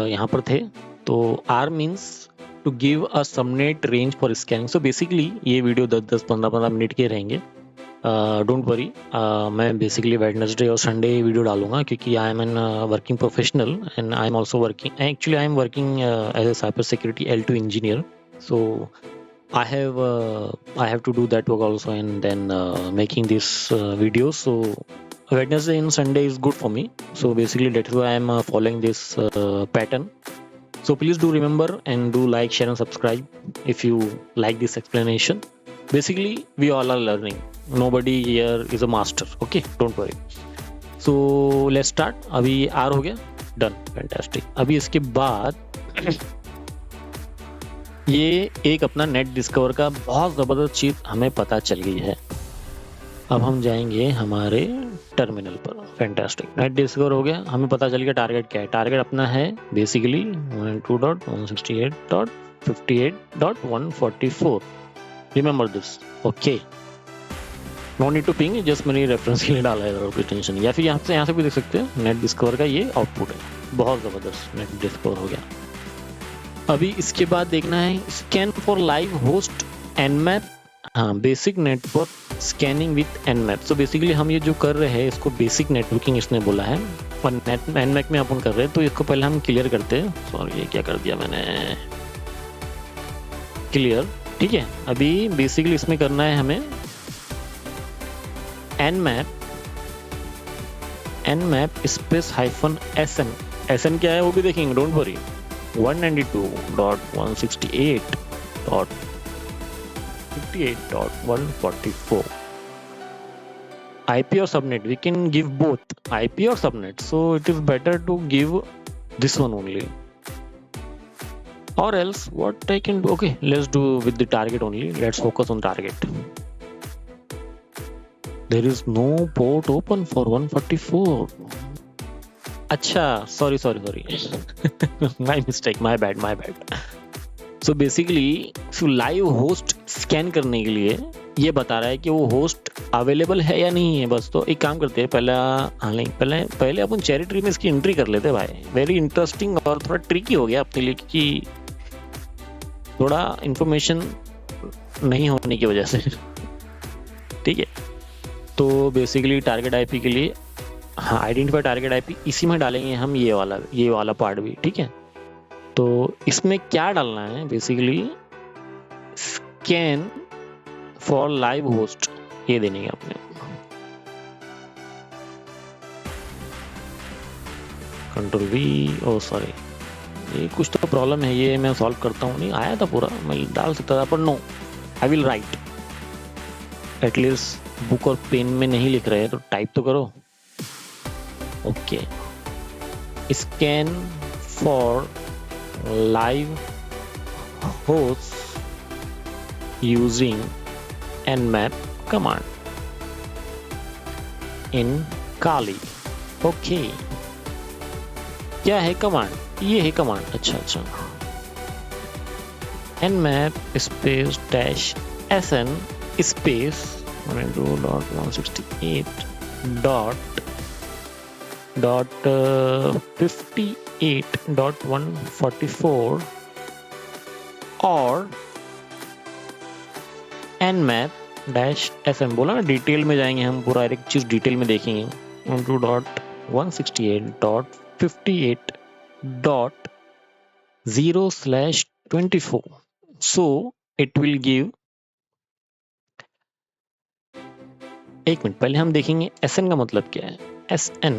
यहाँ पर थे। तो R means to give a subnet range for scanning. So basically ये वीडियो 10-10, 15-15 मिनट के रहेंगे। डोंट वरी, मैं बेसिकली वेडनेसडे और संडे वीडियो डालूंगा क्योंकि I am an working professional and I am also working, actually I am working as a cyber security L2 engineer. So I have to do that work also, and then making this video. So Wednesday and Sunday is good for me. So basically that's why I am following this pattern. So please do remember and do like, share and subscribe if you like this explanation. Basically we all are learning. Nobody here is a master. Okay, don't worry. So let's start. अभी R हो गया, done, fantastic. अभी इसके बाद ये एक अपना net discover का बहुत ज़बरदस्त चीज़ हमें पता चल गई है। अब हम जाएंगे हमारे टर्मिनल पर। फैंटास्टिक, नेट डिस्कवर हो गया, हमें पता चल गया टारगेट क्या है। टारगेट अपना है basically 192.168.58.144। Remember this, okay. No need to ping, just मैंने रेफरेंस के लिए डाला है, कोई टेंशन। या फिर यहाँ से भी देख सकते हैं नेट डिस्कवर का ये आउटपुट है। बहुत ज़बरदस्त नेट डिस्कवर हो गया। अभी इसके बाद देखना है scan for live host Nmap। हाँ, basic network scanning with Nmap। So basically हम ये जो कर रहे हैं इसको बेसिक नेटवर्किंग इसने बोला है और Nmap में अपन कर रहे हैं। तो इसको पहले हम क्लियर करते हैं। सॉरी, ये क्या कर दिया मैंने, क्लियर, ठीक है। अभी बेसिकली इसमें करना है हमें Nmap स्पेस -SN। SN क्या है वो भी देखेंगे, don't worry. 192.168.58.144 IP or subnet. We can give both IP or subnet, so it is better to give this one only, or else what I can do. Okay, let's do with the target only. Let's focus on target. There is no port open for 144. अच्छा, sorry my mistake, my bad. So basically live host scan करने के लिए ये बता रहा है कि वो होस्ट अवेलेबल है या नहीं है। बस तो एक काम करते हैं, पहले अपन चेरी ट्री में इसकी एंट्री कर लेते हैं भाई। वेरी इंटरेस्टिंग और थोड़ा ट्रिकी हो गया अपने लिए क्योंकि थोड़ा इंफॉर्मेशन नहीं होने की वजह से, ठीक है। तो बेसिकली टारगेट आईपी के लिए, हाँ, आइडेंटिफाई टारगेट आईपी, इसी में डालेंगे हम ये वाला पार्ट भी, ठीक है। तो इसमें क्या डालना है, basically scan for live host, ये देने के अपने Ctrl V। ओ सॉरी, ये कुछ तो प्रॉब्लम है, ये मैं सॉल्व करता हूँ। नहीं आया था पूरा, मैं डाल सकता था पर no, I will write. At least book और पेन में नहीं लिख रहे तो टाइप तो करो। Okay, scan for live host using Nmap command in Kali। Okay, क्या है कमांड, ये है कमांड। अच्छा, Nmap स्पेस -SN स्पेस 192.168.58.144 और Nmap-SM बोला ना, डिटेल में जाएंगे हम, पूरा एक चीज डिटेल में देखेंगे। 192.168.58.0/24। so it will give, एक मिनट पहले हम देखेंगे SN का मतलब क्या है। SN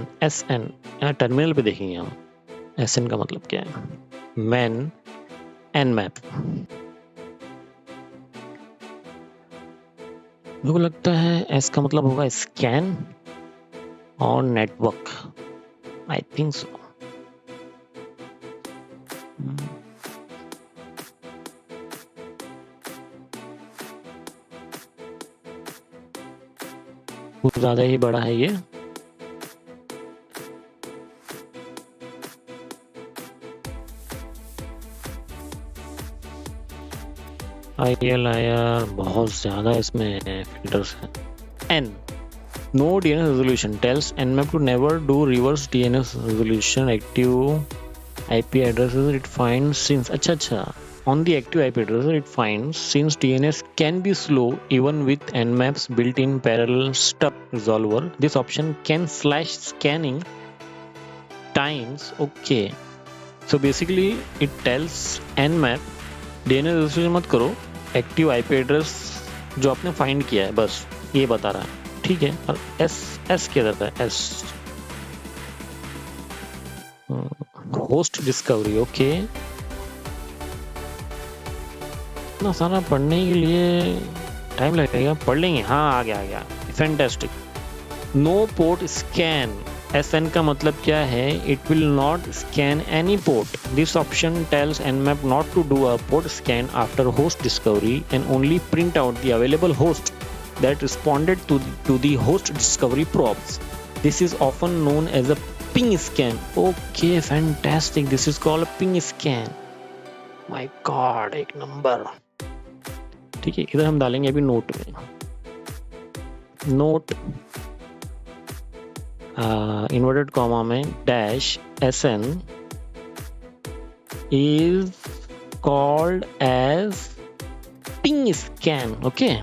यहाँ टर्मिनल पे देखेंगे हम SN का मतलब क्या है। मैन Nmap, मेरे को लगता है S का मतलब होगा स्कैन और नेटवर्क, आई थिंक सो। कुछ ज्यादा ही बड़ा है ये। ILIR बहुत ज्यादा इसमें फिल्टर्स हैं। N, no DNS resolution tells Nmap to never do reverse DNS resolution active IP addresses it finds since अच्छा on the active IP address it finds since DNS can be slow even with Nmap's built-in parallel stub resolver. This option can slash scanning times. Okay, so basically it tells Nmap DNS registration मत करो, active IP address जो आपने find किया है बस ये बता रहा है, ठीक है। और एस क्या रहता है, एस होस्ट डिस्कवरी। ओके, इतना सारा पढ़ने के लिए टाइम लगेगा, पढ़ लेंगे। हाँ आ गया fantastic. No port scan, SN का मतलब क्या है, it will not scan any port. This option tells Nmap not to do a port scan after host discovery and only print out the available host that responded to the host discovery props. This is often known as a ping scan. Okay, fantastic. This is called a ping scan. My God, एक number. ठीक है, इधर हम डालेंगे अभी note में, note inverted comma में dash SN is called as ping scan. Okay,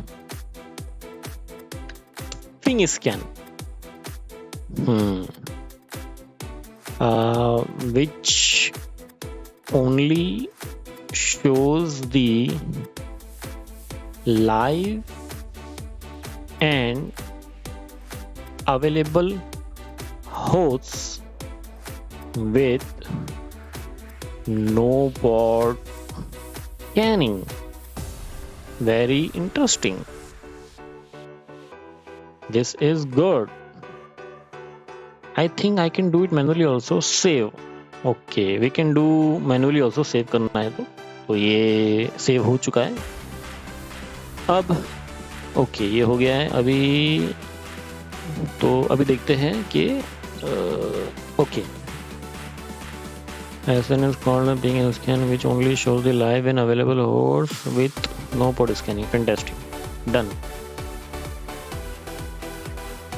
ping scan, which only shows the live and available hosts with no port scanning. Very interesting. This is good. I think I can do it manually also. Save. Okay, we can do manually also. Save करना है तो ये save हो चुका है। अब okay ये हो गया है अभी, तो अभी देखते हैं कि okay SN is called a ping scan which only shows the live and available hosts with no port scanning. Fantastic, done.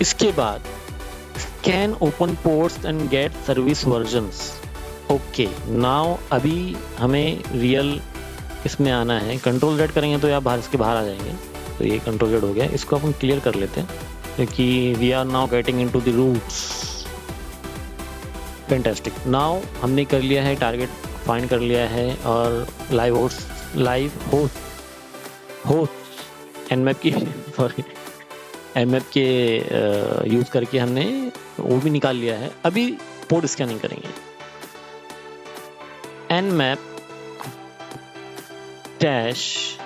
इसके बाद scan open ports and get service versions. Okay, now अभी हमें रियल इसमें आना है। Control Z करेंगे तो आप इसके बाहर आ जाएंगे, तो ये कंट्रोल Z हो गया। इसको अपन क्लियर कर लेते हैं क्योंकि we are now getting into the roots. Fantastic, now हमने कर लिया है, टारगेट फाइंड कर लिया है और लाइव होस्ट Nmap की सॉरी Nmap के यूज करके हमने वो भी निकाल लिया है। अभी पोर्ट स्कैनिंग करेंगे। Nmap dash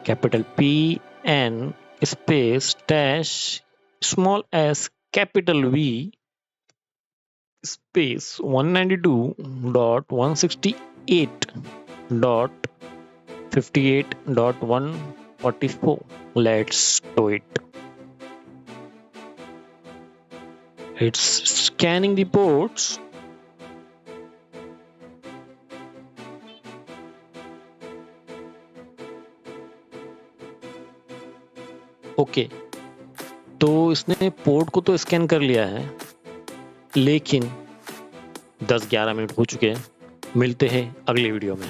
capital PN space dash small s capital V space 192.168.58.144. Let's do it. It's scanning the ports. Okay, तो इसने पोर्ट को तो स्कैन कर लिया है, लेकिन 10-11 मिनट हो चुके हैं। मिलते हैं अगले वीडियो में।